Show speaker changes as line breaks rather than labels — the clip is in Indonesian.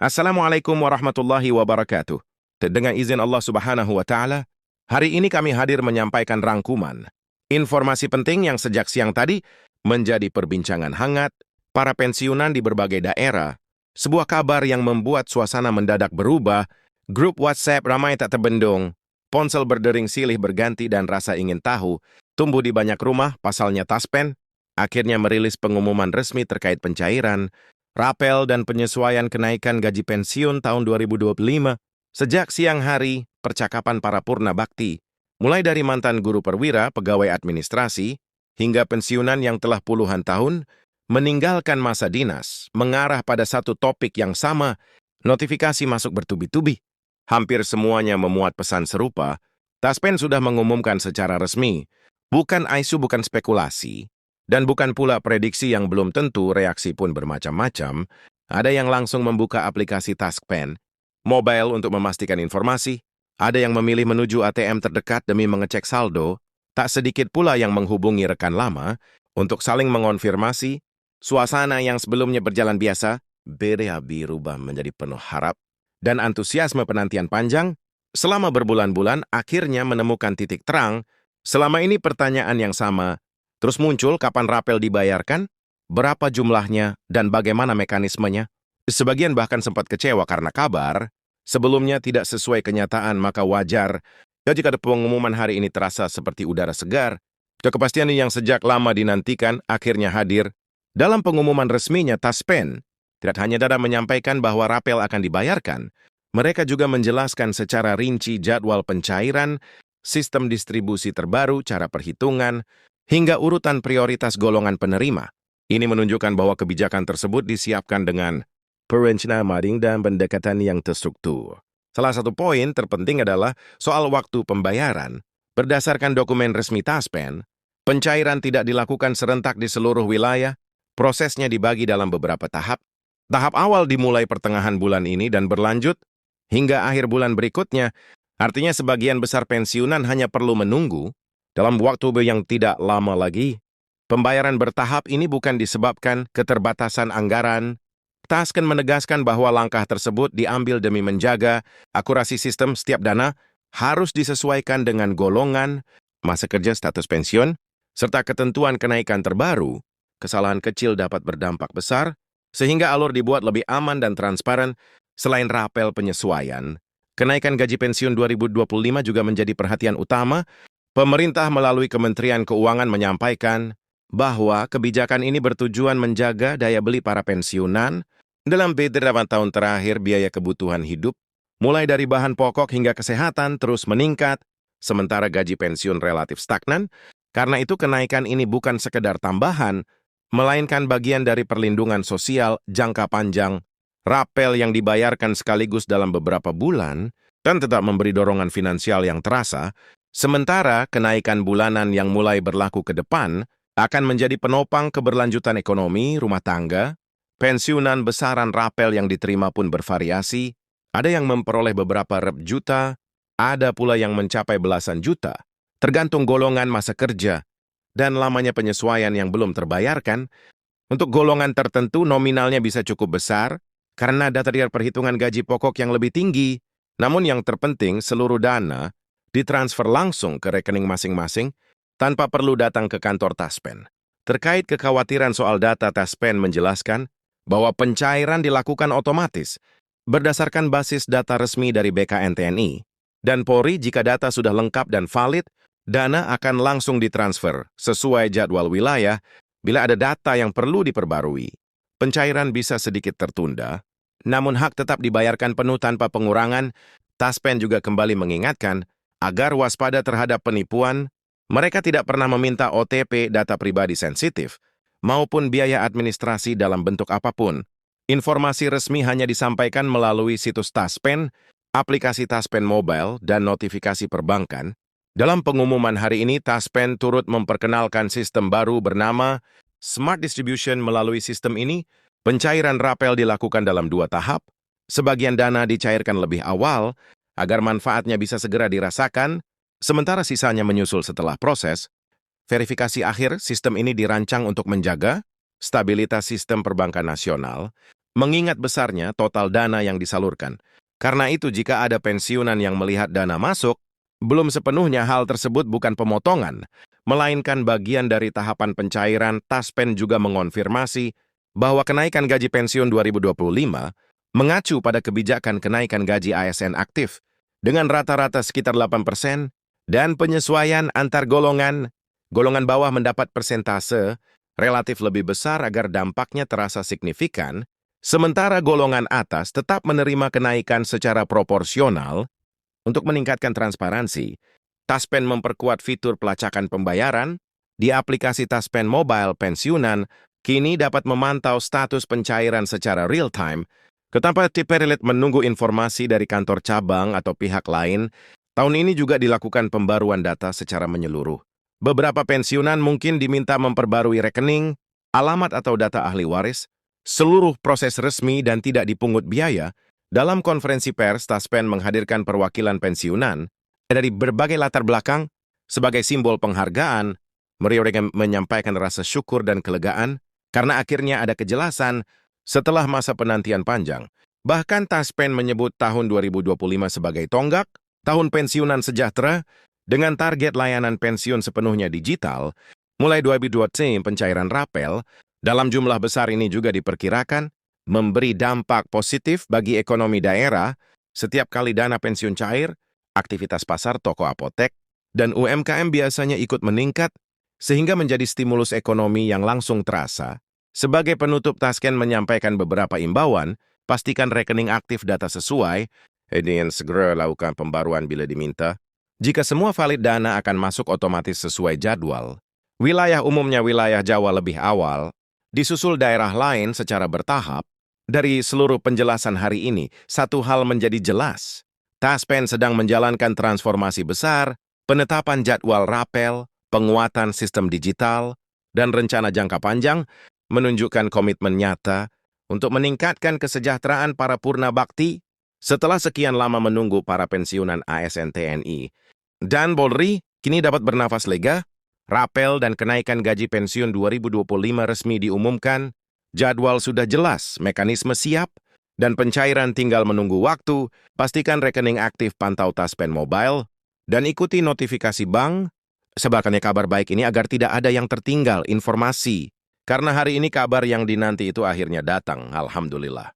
Assalamualaikum warahmatullahi wabarakatuh. Dengan izin Allah Subhanahu wa Ta'ala, hari ini kami hadir menyampaikan rangkuman informasi penting yang sejak siang tadi menjadi perbincangan hangat para pensiunan di berbagai daerah. Sebuah kabar yang membuat suasana mendadak berubah, grup WhatsApp ramai tak terbendung, ponsel berdering silih berganti dan rasa ingin tahu tumbuh di banyak rumah. Pasalnya Taspen akhirnya merilis pengumuman resmi terkait pencairan rapel dan penyesuaian kenaikan gaji pensiun tahun 2025. Sejak siang hari, percakapan para purna bakti, mulai dari mantan guru perwira, pegawai administrasi, hingga pensiunan yang telah puluhan tahun, meninggalkan masa dinas, mengarah pada satu topik yang sama, notifikasi masuk bertubi-tubi. Hampir semuanya memuat pesan serupa. Taspen sudah mengumumkan secara resmi, bukan isu, bukan spekulasi, dan bukan pula prediksi yang belum tentu. Reaksi pun bermacam-macam. Ada yang langsung membuka aplikasi Taspen mobile untuk memastikan informasi. Ada yang memilih menuju ATM terdekat demi mengecek saldo. Tak sedikit pula yang menghubungi rekan lama untuk saling mengonfirmasi. Suasana yang sebelumnya berjalan biasa, berubah menjadi penuh harap dan antusiasme. Penantian panjang selama berbulan-bulan akhirnya menemukan titik terang. Selama ini pertanyaan yang sama terus muncul: kapan rapel dibayarkan, berapa jumlahnya, dan bagaimana mekanismenya? Sebagian bahkan sempat kecewa karena kabar sebelumnya tidak sesuai kenyataan. Maka wajar jika pengumuman hari ini terasa seperti udara segar. Kepastian yang sejak lama dinantikan akhirnya hadir. Dalam pengumuman resminya, Taspen tidak hanya menyampaikan bahwa rapel akan dibayarkan, mereka juga menjelaskan secara rinci jadwal pencairan, sistem distribusi terbaru, cara perhitungan, hingga urutan prioritas golongan penerima. Ini menunjukkan bahwa kebijakan tersebut disiapkan dengan perencanaan dan pendekatan yang terstruktur. Salah satu poin terpenting adalah soal waktu pembayaran. Berdasarkan dokumen resmi Taspen, pencairan tidak dilakukan serentak di seluruh wilayah. Prosesnya dibagi dalam beberapa tahap. Tahap awal dimulai pertengahan bulan ini dan berlanjut hingga akhir bulan berikutnya. Artinya sebagian besar pensiunan hanya perlu menunggu. Dalam waktu yang tidak lama lagi, pembayaran bertahap ini bukan disebabkan keterbatasan anggaran. Taspen menegaskan bahwa langkah tersebut diambil demi menjaga akurasi sistem. Setiap dana harus disesuaikan dengan golongan, masa kerja, status pensiun, serta ketentuan kenaikan terbaru. Kesalahan kecil dapat berdampak besar, sehingga alur dibuat lebih aman dan transparan. Selain rapel penyesuaian, kenaikan gaji pensiun 2025 juga menjadi perhatian utama. Pemerintah melalui Kementerian Keuangan menyampaikan bahwa kebijakan ini bertujuan menjaga daya beli para pensiunan. Dalam beberapa tahun terakhir, biaya kebutuhan hidup, mulai dari bahan pokok hingga kesehatan, terus meningkat, sementara gaji pensiun relatif stagnan. Karena itu kenaikan ini bukan sekedar tambahan, melainkan bagian dari perlindungan sosial jangka panjang. Rapel yang dibayarkan sekaligus dalam beberapa bulan dan tetap memberi dorongan finansial yang terasa. Sementara kenaikan bulanan yang mulai berlaku ke depan akan menjadi penopang keberlanjutan ekonomi rumah tangga. Pensiunan besaran rapel yang diterima pun bervariasi. Ada yang memperoleh beberapa juta, ada pula yang mencapai belasan juta, tergantung golongan, masa kerja, dan lamanya penyesuaian yang belum terbayarkan. Untuk golongan tertentu nominalnya bisa cukup besar karena data dari perhitungan gaji pokok yang lebih tinggi. Namun yang terpenting, seluruh dana ditransfer langsung ke rekening masing-masing tanpa perlu datang ke kantor Taspen. Terkait kekhawatiran soal data, Taspen menjelaskan bahwa pencairan dilakukan otomatis berdasarkan basis data resmi dari BKN TNI dan Polri. Jika data sudah lengkap dan valid, dana akan langsung ditransfer sesuai jadwal wilayah. Bila ada data yang perlu diperbarui, pencairan bisa sedikit tertunda, namun hak tetap dibayarkan penuh tanpa pengurangan. Taspen juga kembali mengingatkan agar waspada terhadap penipuan. Mereka tidak pernah meminta OTP, data pribadi sensitif, maupun biaya administrasi dalam bentuk apapun. Informasi resmi hanya disampaikan melalui situs Taspen, aplikasi Taspen Mobile, dan notifikasi perbankan. Dalam pengumuman hari ini, Taspen turut memperkenalkan sistem baru bernama Smart Distribution. Melalui sistem ini, pencairan rapel dilakukan dalam 2 tahap. Sebagian dana dicairkan lebih awal agar manfaatnya bisa segera dirasakan, sementara sisanya menyusul setelah proses verifikasi akhir. Sistem ini dirancang untuk menjaga stabilitas sistem perbankan nasional mengingat besarnya total dana yang disalurkan. Karena itu jika ada pensiunan yang melihat dana masuk, belum sepenuhnya hal tersebut bukan pemotongan, melainkan bagian dari tahapan pencairan. Taspen juga mengonfirmasi bahwa kenaikan gaji pensiun 2025 mengacu pada kebijakan kenaikan gaji ASN aktif dengan rata-rata sekitar 8% dan penyesuaian antar golongan. Golongan bawah mendapat persentase relatif lebih besar agar dampaknya terasa signifikan, sementara golongan atas tetap menerima kenaikan secara proporsional. Untuk meningkatkan transparansi, Taspen memperkuat fitur pelacakan pembayaran. Di aplikasi Taspen Mobile Pensiunan, kini dapat memantau status pencairan secara real-time, tanpa perlu menunggu informasi dari kantor cabang atau pihak lain. Tahun ini juga dilakukan pembaruan data secara menyeluruh. Beberapa pensiunan mungkin diminta memperbarui rekening, alamat atau data ahli waris, seluruh proses resmi dan tidak dipungut biaya. Dalam konferensi pers, Taspen menghadirkan perwakilan pensiunan dari berbagai latar belakang sebagai simbol penghargaan. Mereka menyampaikan rasa syukur dan kelegaan karena akhirnya ada kejelasan setelah masa penantian panjang. Bahkan Taspen menyebut tahun 2025 sebagai tonggak, tahun pensiunan sejahtera, dengan target layanan pensiun sepenuhnya digital. Mulai 2020, pencairan rapel dalam jumlah besar ini juga diperkirakan memberi dampak positif bagi ekonomi daerah. Setiap kali dana pensiun cair, aktivitas pasar, toko apotek, dan UMKM biasanya ikut meningkat, sehingga menjadi stimulus ekonomi yang langsung terasa. Sebagai penutup, Taspen menyampaikan beberapa imbauan. Pastikan rekening aktif data sesuai, dan segera lakukan pembaruan bila diminta. Jika semua valid, dana akan masuk otomatis sesuai jadwal. Wilayah umumnya wilayah Jawa lebih awal, disusul daerah lain secara bertahap. Dari seluruh penjelasan hari ini, satu hal menjadi jelas. Taspen sedang menjalankan transformasi besar, penetapan jadwal rapel, penguatan sistem digital, dan rencana jangka panjang menunjukkan komitmen nyata untuk meningkatkan kesejahteraan para purna bakti setelah sekian lama menunggu. Para pensiunan ASN TNI dan Polri kini dapat bernafas lega. Rapel dan kenaikan gaji pensiun 2025 resmi diumumkan, jadwal sudah jelas, mekanisme siap, dan pencairan tinggal menunggu waktu. Pastikan rekening aktif, pantau Taspen Mobile, dan ikuti notifikasi bank. Sebaliknya kabar baik ini agar tidak ada yang tertinggal informasi. Karena hari ini kabar yang dinanti itu akhirnya datang, alhamdulillah.